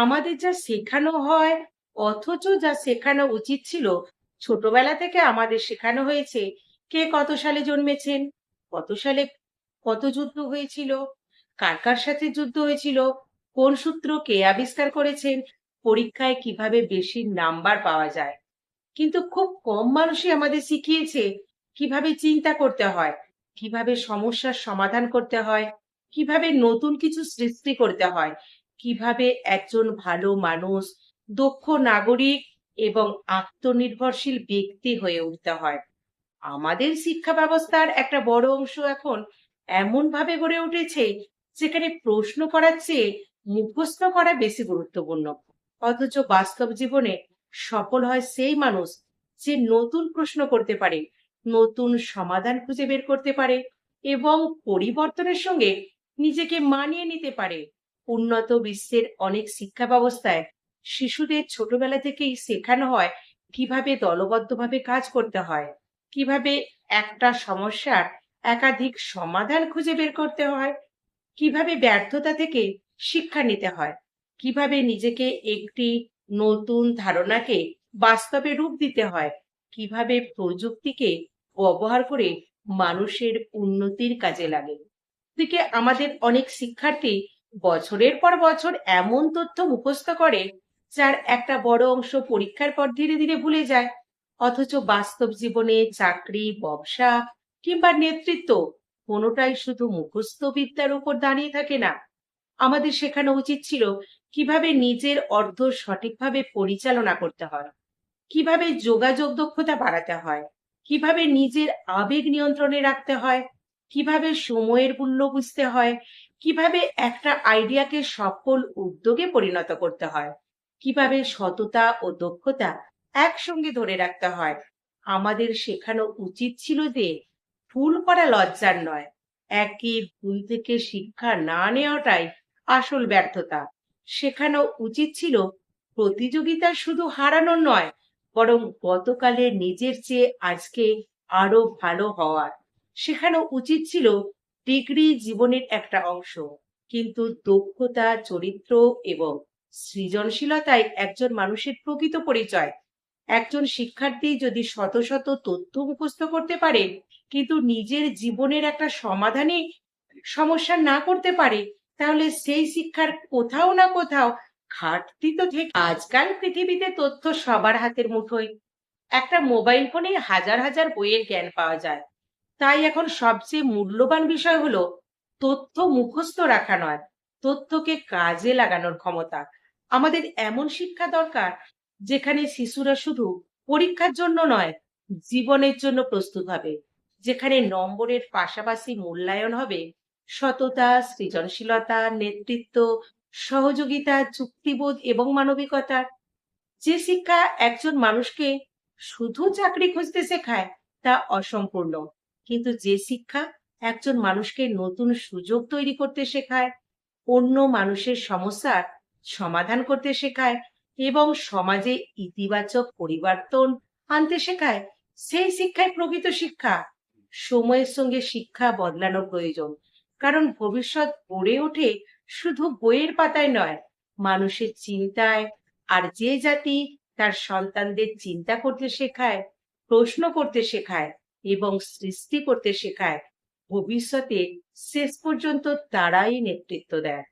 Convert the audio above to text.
আমাদের যা শেখানো হয়, অথচ যা শেখানো উচিত ছিল, ছোটবেলা থেকে আমাদের শেখানো হয়েছে কে কত সালে জন্মেছেন, কত সালে কত যুদ্ধ হয়েছিল, কার কার সাথে যুদ্ধ হয়েছিল, কোন সূত্র কে আবিষ্কার করেছেন, পরীক্ষায় কিভাবে বেশি নাম্বার পাওয়া যায়। কিন্তু খুব কম মানুষই আমাদের শিখিয়েছে কিভাবে চিন্তা করতে হয়, কিভাবে সমস্যার সমাধান করতে হয়, কিভাবে নতুন কিছু সৃষ্টি করতে হয়, কিভাবে একজন ভালো মানুষ, দক্ষ নাগরিক এবং আত্মনির্ভরশীল ব্যক্তি হয়ে উঠতে হয়। আমাদের শিক্ষা ব্যবস্থার একটা বড় অংশ এখন এমন ভাবে গড়ে উঠেছে যেখানে প্রশ্ন করার চেয়ে মুখস্থ করা বেশি গুরুত্বপূর্ণ। অথচ বাস্তব জীবনে সফল হয় সেই মানুষ যে নতুন প্রশ্ন করতে পারে, নতুন সমাধান খুঁজে বের করতে পারে এবং পরিবর্তনের সঙ্গে নিজেকে মানিয়ে নিতে পারে। উন্নত বিশ্বের অনেক শিক্ষা ব্যবস্থায় শিশুদের ছোটবেলা থেকেই শেখানো হয় কিভাবে দলবদ্ধভাবে কাজ করতে হয়, কিভাবে একটা সমস্যার একাধিক সমাধান খুঁজে বের করতে হয়, কিভাবে ব্যর্থতা থেকে শিক্ষা নিতে হয়, কিভাবে নিজেকে একটি নতুন ধারণাকে বাস্তবে রূপ দিতে হয়, কিভাবে প্রযুক্তিকে ব্যবহার করে মানুষের উন্নতির কাজে লাগে। দিকে আমাদের অনেক শিক্ষার্থী বছরের পর বছর এমন তথ্য মুখস্থ করে যার একটা বড় অংশ পরীক্ষার পর ধীরে ধীরে ভুলে যায়। অথচ বাস্তব জীবনে চাকরি, ব্যবসা কিংবা নেতৃত্ব কোনোটাই শুধু মুখস্থ বিদ্যার উপর দাঁড়িয়ে থাকে না। আমাদের শেখানো উচিত ছিল কিভাবে নিজের অর্থ সঠিকভাবে পরিচালনা করতে হয়, কিভাবে যোগাযোগ দক্ষতা বাড়াতে হয়, কিভাবে নিজের আবেগ নিয়ন্ত্রণে রাখতে হয়, কিভাবে সময়ের মূল্য বুঝতে হয়, কিভাবে একটা আইডিয়াকে সফল উদ্যোগে পরিণত করতে হয়, কিভাবে সততা ও দক্ষতা একসঙ্গে ধরে রাখতে হয়। আমাদের শেখানো উচিত ছিল যে ভুল করা লজ্জার নয়, একই ভুল থেকে শিক্ষা না নেওয়াটাই আসল ব্যর্থতা। শেখানো উচিত ছিল প্রতিযোগিতা শুধু হারানোর নয়, বরং গতকালে নিজের চেয়ে আজকে আরো ভালো হওয়ার। শেখানো উচিত ছিল ডিগ্রি জীবনের একটা অংশ, কিন্তু দক্ষতা, চরিত্র এবং সৃজনশীলতাই একজন মানুষের প্রকৃত পরিচয়। একজন শিক্ষার্থী যদি শত শত তথ্য মুখস্থ করতে পারে কিন্তু নিজের জীবনের একটা সমাধানে সমস্যা না করতে পারে, তাহলে সেই শিক্ষার কোথাও না কোথাও ঘাটতি তো থেকে। আজকাল পৃথিবীতে তথ্য সবার হাতের মুঠোয়, একটা মোবাইল ফোনে হাজার হাজার বইয়ের জ্ঞান পাওয়া যায়। তাই এখন সবচেয়ে মূল্যবান বিষয় হলো তথ্য মুখস্থ রাখা নয়, তথ্যকে কাজে লাগানোর ক্ষমতা। আমাদের এমন শিক্ষা দরকার যেখানে শিশুরা শুধু পরীক্ষার জন্য নয়, জীবনের জন্য প্রস্তুত হবে, যেখানে নম্বরের পাশাপাশি মূল্যায়ন হবে সততা, সৃজনশীলতা, নেতৃত্ব, সহযোগিতা, যুক্তিবোধ এবং মানবিকতা। যে শিক্ষা একজন মানুষকে শুধু চাকরি খুঁজতে শেখায় তা অসম্পূর্ণ, কিন্তু যে শিক্ষা একজন মানুষকে নতুন সুযোগ তৈরি করতে শেখায়, অন্য মানুষের সমস্যার সমাধান করতে শেখায় এবং সমাজে ইতিবাচক পরিবর্তন আনতে শেখায়, সেই শিক্ষাই প্রকৃত শিক্ষা। সময়ের সঙ্গে শিক্ষা বদলানো প্রয়োজন, কারণ ভবিষ্যৎ গড়ে ওঠে শুধু বইয়ের পাতায় নয়, মানুষের চিন্তায়। আর যে জাতি তার সন্তানদের চিন্তা করতে শেখায়, প্রশ্ন করতে শেখায় এবং সৃষ্টি করতে শেখায়, ভবিষ্যতে শেষ পর্যন্ত তারাই নেতৃত্ব দেয়।